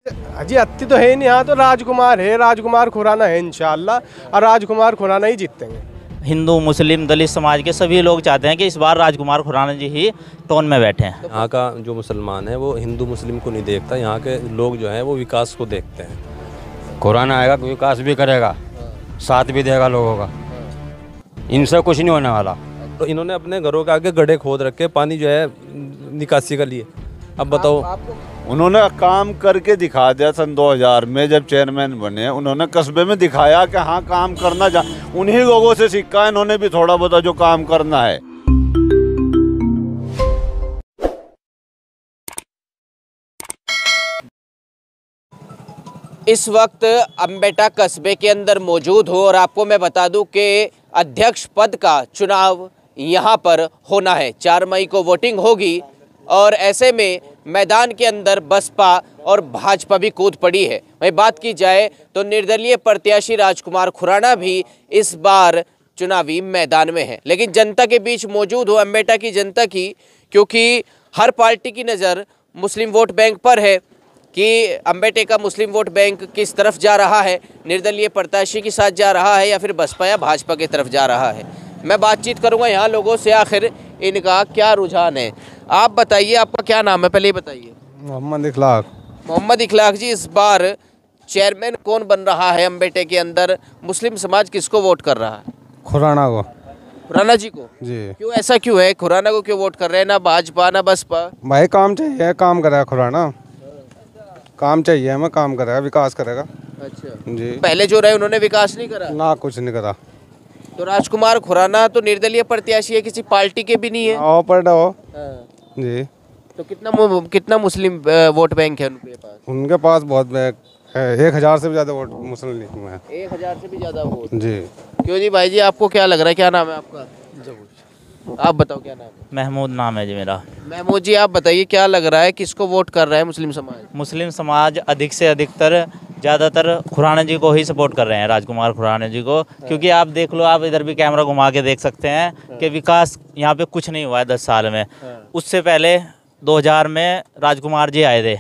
अजी अत्ती तो है ही नहीं, यहाँ तो राजकुमार है, राजकुमार खुराना है इंशाल्लाह, और राजकुमार खुराना ही जीतेंगे। हिंदू मुस्लिम दलित समाज के सभी लोग चाहते हैं कि इस बार राजकुमार खुराना जी ही टोन में बैठे हैं। यहाँ का जो मुसलमान है वो हिंदू मुस्लिम को नहीं देखता, यहाँ के लोग जो हैं वो विकास को देखते हैं। खुराना आएगा तो विकास भी करेगा, साथ भी देगा लोगों का, इनसे कुछ नहीं होने वाला। तो इन्होंने अपने घरों के आगे गड्ढे खोद रखे पानी जो है निकासी के लिए। अब बताओ, उन्होंने काम करके दिखा दिया। सन 2000 में जब चेयरमैन बने उन्होंने कस्बे में दिखाया कि हाँ काम करना उन्हीं लोगों से सीखा इन्होंने भी थोड़ा बहुत जो काम करना है। इस वक्त अम्बेटा कस्बे के अंदर मौजूद हो और आपको मैं बता दूं कि अध्यक्ष पद का चुनाव यहां पर होना है। 4 मई को वोटिंग होगी और ऐसे में मैदान के अंदर बसपा और भाजपा भी कूद पड़ी है। वहीं बात की जाए तो निर्दलीय प्रत्याशी राजकुमार खुराना भी इस बार चुनावी मैदान में है, लेकिन जनता के बीच मौजूद हो, अम्बेटा की जनता की, क्योंकि हर पार्टी की नज़र मुस्लिम वोट बैंक पर है कि अम्बेटे का मुस्लिम वोट बैंक किस तरफ जा रहा है, निर्दलीय प्रत्याशी के साथ जा रहा है या फिर बसपा या भाजपा की तरफ जा रहा है। मैं बातचीत करूंगा यहाँ लोगों से, आखिर इनका क्या रुझान है। आप बताइए, आपका क्या नाम है, पहले ही बताइए। मोहम्मद इखलाक। मोहम्मद इखलाक जी, इस बार चेयरमैन कौन बन रहा है अम्बेटे के अंदर? मुस्लिम समाज किसको वोट कर रहा है? खुराना को। खुराना जी को जी। क्यों, ऐसा क्यों है? खुराना को क्यों वोट कर रहे हैं? ना भाजपा ना बसपा? भाई काम चाहिए, काम करेगा खुराना, काम चाहिए हमें, काम करेगा, विकास करेगा। अच्छा जी। पहले जो रहे उन्होंने विकास नहीं करा ना, कुछ नहीं करा। तो राजकुमार खुराना तो निर्दलीय प्रत्याशी है, किसी पार्टी के भी नहीं है। आओ पर डो। हाँ। जी। तो कितना मुस्लिम वोट बैंक है उनके पास? उनके पास बहुत बैंक है, 1000 से भी ज़्यादा वोट मुस्लिम लीग में है। 1000 से भी ज़्यादा वोट? जी। क्यों जी भाई जी, आपको क्या लग रहा है? क्या नाम है आपका? आप बताओ क्या नाम है? महमूद नाम है जी मेरा। महमूद जी, आप बताइए क्या लग रहा है, किसको वोट कर रहा है मुस्लिम समाज? मुस्लिम समाज अधिक से अधिकतर ज़्यादातर खुराना जी को ही सपोर्ट कर रहे हैं, राजकुमार खुराना जी को, क्योंकि आप देख लो, आप इधर भी कैमरा घुमा के देख सकते हैं कि विकास यहाँ पे कुछ नहीं हुआ है 10 साल में। उससे पहले 2000 में राजकुमार जी आए थे,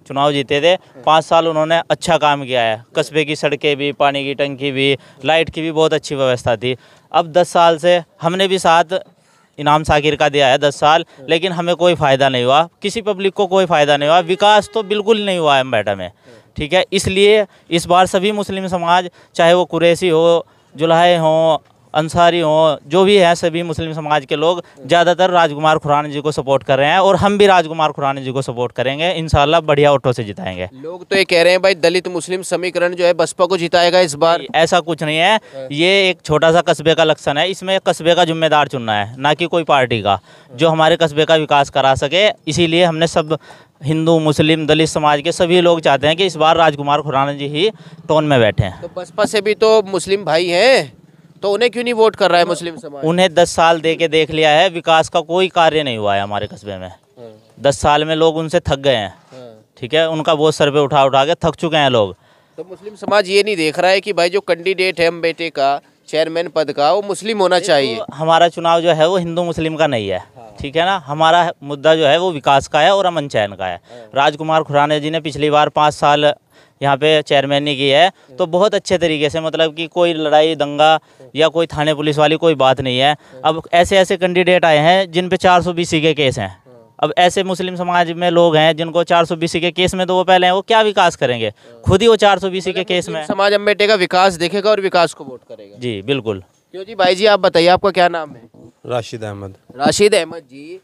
चुनाव जीते थे, 5 साल उन्होंने अच्छा काम किया है। कस्बे की सड़कें भी, पानी की टंकी भी, लाइट की भी बहुत अच्छी व्यवस्था थी। अब 10 साल से हमने भी साथ इनाम साकिर का दिया है 10 साल, लेकिन हमें कोई फ़ायदा नहीं हुआ, किसी पब्लिक को कोई फ़ायदा नहीं हुआ, विकास तो बिल्कुल नहीं हुआ है अम्बेटा में। ठीक है, इसलिए इस बार सभी मुस्लिम समाज, चाहे वो कुरैशी हो, जुल्हे हों, अंसारी हों, जो भी हैं, सभी मुस्लिम समाज के लोग ज़्यादातर राजकुमार खुराना जी को सपोर्ट कर रहे हैं और हम भी राजकुमार खुराना जी को सपोर्ट करेंगे। इंशाल्लाह बढ़िया वोटों से जिताएंगे। लोग तो ये कह रहे हैं भाई दलित मुस्लिम समीकरण जो है बसपा को जिताएगा इस बार। ऐसा कुछ नहीं है, ये एक छोटा सा कस्बे का इलेक्शन है, इसमें कस्बे का जिम्मेदार चुनना है, ना कि कोई पार्टी का, जो हमारे कस्बे का विकास करा सके। इसीलिए हमने सब हिंदू मुस्लिम दलित समाज के सभी लोग चाहते हैं कि इस बार राजकुमार खुराना जी ही टोन में बैठे हैं। तो बसपा से भी तो मुस्लिम भाई हैं, तो उन्हें क्यों नहीं वोट कर रहा है मुस्लिम समाज? उन्हें 10 साल दे के देख लिया है, विकास का कोई कार्य नहीं हुआ है हमारे कस्बे में। 10 साल में लोग उनसे थक गए हैं। ठीक है, उनका बहुत सर पे उठा उठा के थक चुके हैं लोग। तो मुस्लिम समाज ये नहीं देख रहा है कि भाई जो कैंडिडेट है अम्बेटे का चेयरमैन पद का, वो मुस्लिम होना चाहिए? तो हमारा चुनाव जो है वो हिंदू मुस्लिम का नहीं है। ठीक है ना, हमारा मुद्दा जो है वो विकास का है और अमन चैन का है। राजकुमार खुराना जी ने पिछली बार 5 साल यहाँ पे चेयरमैनी की है, तो बहुत अच्छे तरीके से, मतलब कि कोई लड़ाई दंगा या कोई थाने पुलिस वाली कोई बात नहीं है। अब ऐसे ऐसे कैंडिडेट आए हैं जिन पे 420 के केस हैं। अब ऐसे मुस्लिम समाज में लोग हैं जिनको 420 के केस में, तो वो पहले हैं, वो क्या विकास करेंगे? खुद ही वो 420 के केस में। समाज अम्बेटे का विकास देखेगा और विकास को वोट करेगा। जी बिल्कुल। क्यों जी भाई जी, आप बताइए, आपका क्या नाम है? राशिद अहमद। राशिद अहमद जी,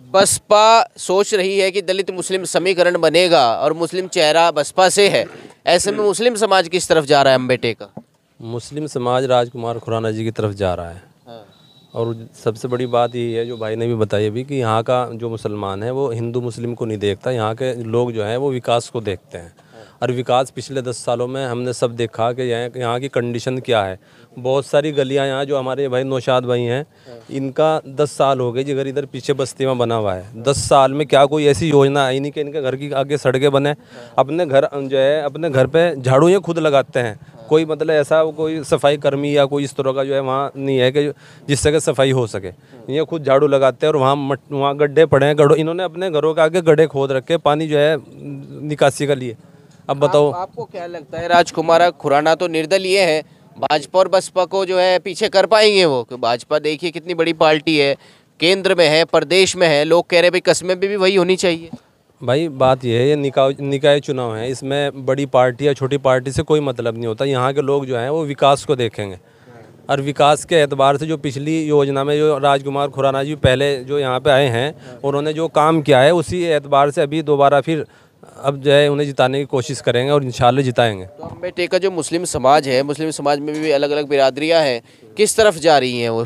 बसपा सोच रही है कि दलित मुस्लिम समीकरण बनेगा और मुस्लिम चेहरा बसपा से है, ऐसे में मुस्लिम समाज किस तरफ जा रहा है अम्बेटे का? मुस्लिम समाज राजकुमार खुराना जी की तरफ जा रहा है। और सबसे बड़ी बात यही है, जो भाई ने भी बताई अभी, कि यहाँ का जो मुसलमान है वो हिंदू मुस्लिम को नहीं देखता, यहाँ के लोग जो हैं वो विकास को देखते हैं। और विकास पिछले 10 सालों में हमने सब देखा कि यहाँ की कंडीशन क्या है। बहुत सारी गलियाँ यहाँ, जो हमारे भाई नौशाद भाई हैं, इनका 10 साल हो गए जी घर इधर पीछे बस्ती में बना हुआ है। 10 साल में क्या कोई ऐसी योजना आई नहीं कि इनके घर की आगे सड़कें बने। अपने घर जो है, अपने घर पे झाड़ू ये खुद लगाते हैं, कोई मतलब ऐसा कोई सफाई कर्मी या कोई इस तरह का जो है वहाँ नहीं है कि जिससे कि सफाई हो सके। ये खुद झाड़ू लगाते हैं और वहाँ गड्ढे पड़े हैं, गड्ढों इन्होंने अपने घरों के आगे गड्ढे खोद रखे पानी जो है निकासी के लिए। अब बताओ आपको क्या लगता है राजकुमार खुराना तो निर्दलीय है, भाजपा और बसपा को जो है पीछे कर पाएंगे वो? कि भाजपा देखिए कितनी बड़ी पार्टी है, केंद्र में है, प्रदेश में है, लोग कह रहे हैं भाई कस्बे में भी वही होनी चाहिए। भाई बात यह है, ये निकाय चुनाव है, इसमें बड़ी पार्टी या छोटी पार्टी से कोई मतलब नहीं होता। यहाँ के लोग जो हैं वो विकास को देखेंगे और विकास के एतबार से जो पिछली योजना में जो राजकुमार खुराना जी पहले जो यहाँ पे आए हैं उन्होंने जो काम किया है उसी एतबार से अभी दोबारा फिर अब जो है उन्हें जिताने की कोशिश करेंगे और इंशाल्लाह जिताएंगे। तो अम्बेटे का जो मुस्लिम समाज है, मुस्लिम समाज में भी अलग अलग बिरादरियाँ हैं, किस तरफ जा रही हैं वो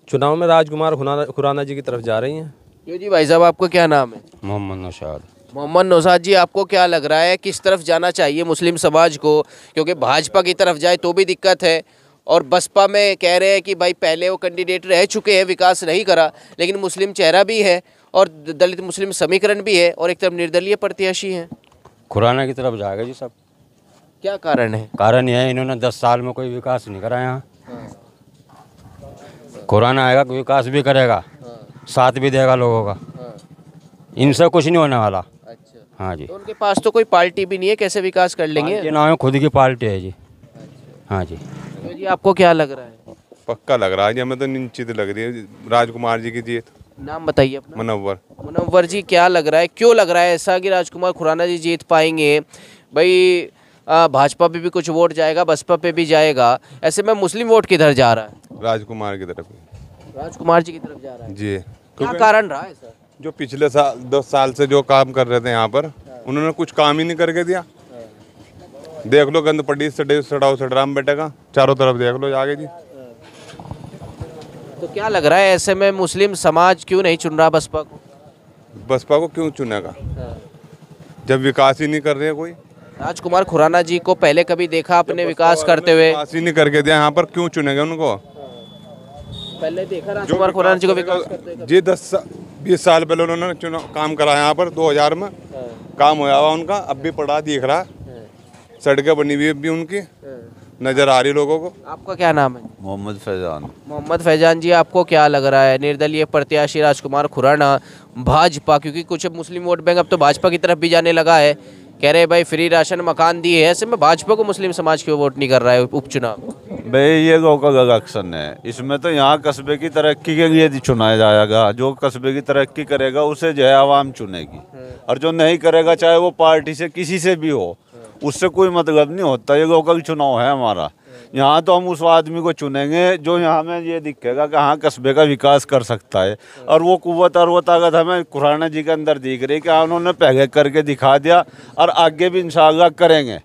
चुनाव में राजकुमार खुराना जी की तरफ जा रही हैं। क्यों जी भाई साहब, आपका क्या नाम है? मोहम्मद नौशाद। मोहम्मद नौशाद जी, आपको क्या लग रहा है किस तरफ जाना चाहिए मुस्लिम समाज को? क्योंकि भाजपा की तरफ जाए तो भी दिक्कत है और बसपा में कह रहे हैं कि भाई पहले वो कैंडिडेट रह चुके हैं, विकास नहीं करा, लेकिन मुस्लिम चेहरा भी है और दलित मुस्लिम समीकरण भी है और एक तरफ निर्दलीय प्रत्याशी हैं। खुराना की तरफ जाएगा जी सब। क्या कारण है? कारण यह है इन्होंने 10 साल में कोई विकास नहीं करा यहाँ। खुराना आएगा विकास भी करेगा, साथ भी देगा लोगों का, इनसे कुछ नहीं होने वाला। अच्छा, हाँ जी। तो उनके पास तो कोई पार्टी भी नहीं है, कैसे विकास कर लेंगे? ये नाम है खुद की पार्टी है जी। हाँ जी। तो जी आपको क्या लग रहा है? पक्का लग रहा है जी, हमें तो निश्चित लग रही है राजकुमार जी की जीत। नाम बताइए अपना। मुनव्वर। मुनव्वर जी, क्या लग रहा है, क्यों लग रहा है ऐसा कि राजकुमार खुराना जी जीत पाएंगे? भाई भाजपा पे भी कुछ वोट जाएगा, बसपा पे भी जाएगा, ऐसे में मुस्लिम वोट किधर जा रहा है? राजकुमार की तरफ। राजकुमार जी की तरफ जा रहा है जी। क्या कारण रहा है सर? जो पिछले 10 साल से जो काम कर रहे थे यहाँ पर, उन्होंने कुछ काम ही नहीं करके दिया। देख लो गंद पड़ी सड़ाओ सड़राम बेटे का, चारों तरफ देख लो आगे जी। तो क्या लग रहा है ऐसे में मुस्लिम समाज क्यों नहीं चुन रहा बसपा को? बसपा को क्यों चुनेगा जब विकास ही नहीं कर रहे हैं कोई? राजकुमार खुराना जी को पहले कभी देखा आपने विकास करते हुए? विकास ही नहीं करके दिया, यहाँ पर क्यों चुनेगा उनको? पहले देखा राजकुमार खुराना जी को विकास करते हुए? जी 20 साल पहले उन्होंने चुनाव काम करा यहाँ पर 2000 में काम होया हुआ उनका, अब भी पड़ा दिख रहा, सड़कें बनी हुई भी उनकी नजर आ रही लोगों को। आपका क्या नाम है? मोहम्मद फैजान। मोहम्मद फैजान जी, आपको क्या लग रहा है निर्दलीय प्रत्याशी राजकुमार खुराना, भाजपा, क्योंकि कुछ मुस्लिम वोट बैंक अब तो भाजपा की तरफ भी जाने लगा है, कह रहे भाई फ्री राशन मकान दिए है, ऐसे में भाजपा को मुस्लिम समाज क्यों वोट नहीं कर रहा है उपचुनाव? भाई ये गौ का इलेक्शन है, इसमें तो यहाँ कस्बे की तरक्की के लिए चुनाया जाएगा। जो कस्बे की तरक्की करेगा उसे जो है आवाम चुनेगी, और जो नहीं करेगा चाहे वो पार्टी से किसी से भी हो, उससे कोई मतलब नहीं होता। ये लोकल चुनाव है हमारा, यहाँ तो हम उस आदमी को चुनेंगे जो यहाँ में ये दिखेगा कि हाँ कस्बे का विकास कर सकता है। और वो कुव्वत और वो ताकत हमें खुराना जी के अंदर दिख रही है कि उन्होंने पहले करके दिखा दिया और आगे भी इंशाअल्लाह करेंगे।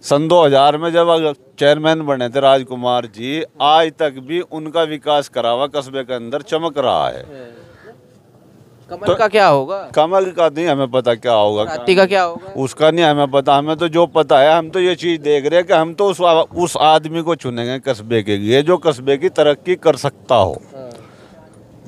सन 2000 में जब चेयरमैन बने थे राजकुमार जी, आज तक भी उनका विकास करा हुआ कस्बे के अंदर चमक रहा है। कमल का क्या होगा? कमल का नहीं हमें पता क्या होगा, क्रांति का क्या होगा, उसका नहीं हमें पता। हमें तो जो पता है, हम तो ये चीज़ देख रहे हैं कि हम तो उस आदमी को चुनेंगे कस्बे के लिए जो कस्बे की तरक्की कर सकता हो।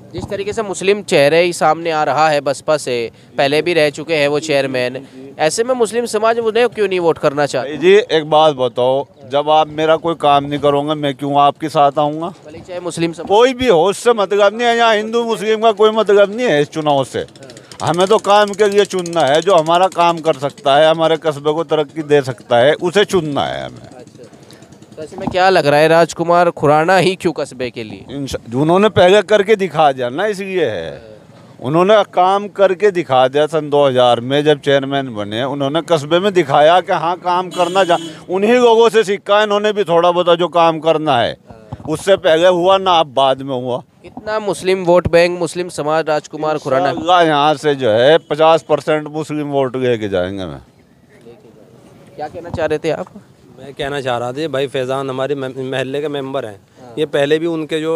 जिस तरीके से मुस्लिम चेहरे ही सामने आ रहा है बसपा से, पहले भी रह चुके हैं वो चेयरमैन, ऐसे में मुस्लिम समाज उन्हें क्यों नहीं वोट करना चाहते? जी एक बात बताओ, जब आप मेरा कोई काम नहीं करोगे मैं क्यों आपके साथ आऊँगा? भले चाहे मुस्लिम समाज कोई भी हो, उससे मतलब नहीं है। यहाँ हिंदू मुस्लिम का कोई मतलब नहीं है इस चुनाव से। हमें तो काम के लिए चुनना है, जो हमारा काम कर सकता है, हमारे कस्बे को तरक्की दे सकता है, उसे चुनना है हमें। तो ऐसे में क्या लग रहा है राजकुमार खुराना ही क्यों कस्बे के लिए? उन्होंने पहले करके दिखा दिया ना, इसलिए है। उन्होंने काम करके दिखा दिया। सन 2000 में जब चेयरमैन बने, उन्होंने कस्बे में दिखाया कि हाँ काम करना उन्हीं लोगों से सीखा इन्होंने भी थोड़ा बहुत जो काम करना है। उससे पहले हुआ ना, अब बाद में हुआ। कितना मुस्लिम वोट बैंक, मुस्लिम समाज राजकुमार खुराना यहाँ से जो है 50% मुस्लिम वोट लेके जाएंगे। मैं क्या कहना चाह रहे थे आप? मैं कहना चाह रहा था भाई फैज़ान हमारे महल्ले के मेंबर हैं, ये पहले भी उनके जो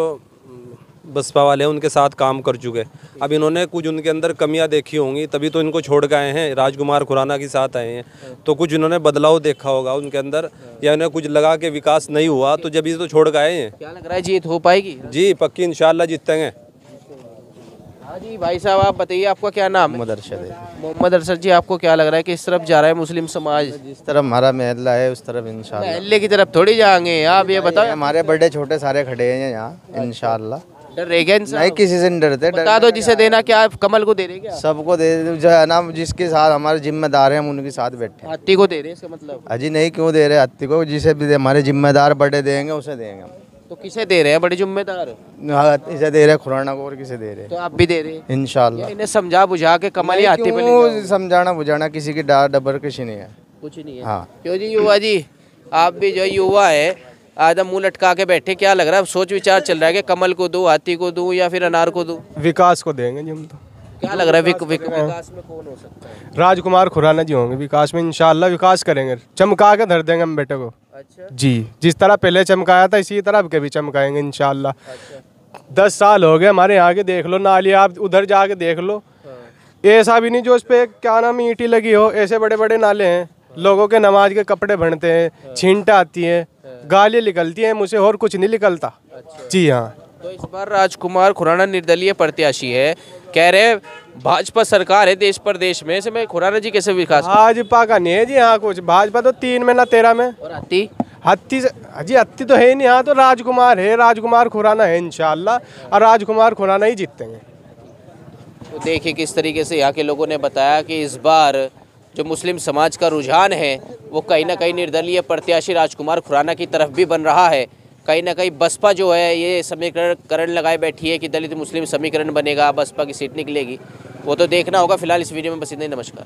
बसपा वाले हैं उनके साथ काम कर चुके। अब इन्होंने कुछ उनके अंदर कमियां देखी होंगी, तभी तो इनको छोड़ के आए हैं, राजकुमार खुराना के साथ आए हैं। तो कुछ इन्होंने बदलाव देखा होगा उनके अंदर, या उन्हें कुछ लगा कि विकास नहीं हुआ, तो जब ये तो छोड़ के आए हैं। क्या लग रहा है जीत हो पाएगी? जी पक्की इंशाल्लाह जीतेंगे। हाँ जी भाई साहब, आप बताइए आपका क्या नाम है? मोहम्मद अरशद है। मोहम्मद अरशद जी, आपको क्या लग रहा है कि इस तरफ जा रहा है मुस्लिम समाज? जिस तरफ हमारा महल्ला है उस तरफ इंशाल्लाह। महल्ले की तरफ थोड़ी जाएंगे, आप ये बताओ। हमारे बड़े छोटे सारे खड़े हैं यहाँ इंशाल्लाह। डर रह गया इंसान? नहीं, किसी से नहीं डरते। बता दो जिसे देना, क्या कमल को दे रहे क्या? सबको दे जो है ना, जिसके साथ हमारे जिम्मेदार हैं हम उनके साथ बैठे हैं। हाथी को दे रहे हैं, इसका मतलब? अजी नहीं, क्यों दे रहे हत्ती को? जिसे भी हमारे जिम्मेदार बड़े देंगे उसे देंगे हम। तो किसे दे रहे हैं बड़े जिम्मेदार? इसे दे रहे खुराना को, और किसे दे रहे तो आप भी दे रहे हैं इंशाल्लाह। इन्हें समझा बुझा के कमल या हाथी पे ले क्यों जाओ। समझाना बुझाना, किसी की डार डबर किसी नहीं है। कुछ नहीं है। हाँ। क्यों जी युवा जी, आप भी जो युवा है आदम मुंह लटका के बैठे, क्या लग रहा है? सोच विचार चल रहा है कि कमल को दूं, हाथी को दूं या फिर अनार को दूं? विकास को देंगे जी हम तो। क्या लग रहा है विकास में कौन हो सकता है? राजकुमार खुराना जी होंगे विकास में, इंशाल्लाह विकास करेंगे, चमका के धर देंगे हम बेटे को। अच्छा जी, जिस तरह पहले चमकाया था इसी तरह अब के भी चमकाएंगे इंशाल्लाह। 10 साल हो गए हमारे यहाँ के, देख लो नाली, आप उधर जाके देख लो। ऐसा भी नहीं जो उस पर क्या नाम ईंटी लगी हो, ऐसे बड़े बड़े नाले हैं। लोगों के नमाज के कपड़े भरते हैं, छींट आती है, गालियाँ निकलती हैं मुझसे, और कुछ नहीं निकलता। जी हाँ। तो इस बार राजकुमार खुराना निर्दलीय प्रत्याशी है, कह रहे भाजपा सरकार है देश प्रदेश में, ऐसे में खुराना जी कैसे विकास? भाजपा का नहीं है जी यहाँ कुछ, भाजपा तो 3 में ना 13 में। और हाथी? हत्ती जी, हत्ती तो है ही नहीं यहाँ, तो राजकुमार है, राजकुमार खुराना है इंशाल्लाह, और राजकुमार खुराना ही जीतेंगे। तो देखिए किस तरीके से यहाँ के लोगों ने बताया कि इस बार जो मुस्लिम समाज का रुझान है वो कहीं ना कहीं निर्दलीय प्रत्याशी राजकुमार खुराना की तरफ भी बन रहा है। कहीं ना कहीं बसपा जो है ये समीकरण लगाए बैठी है कि दलित मुस्लिम समीकरण बनेगा, बसपा की सीट निकलेगी, वो तो देखना होगा। फिलहाल इस वीडियो में बस इतना ही, नमस्कार।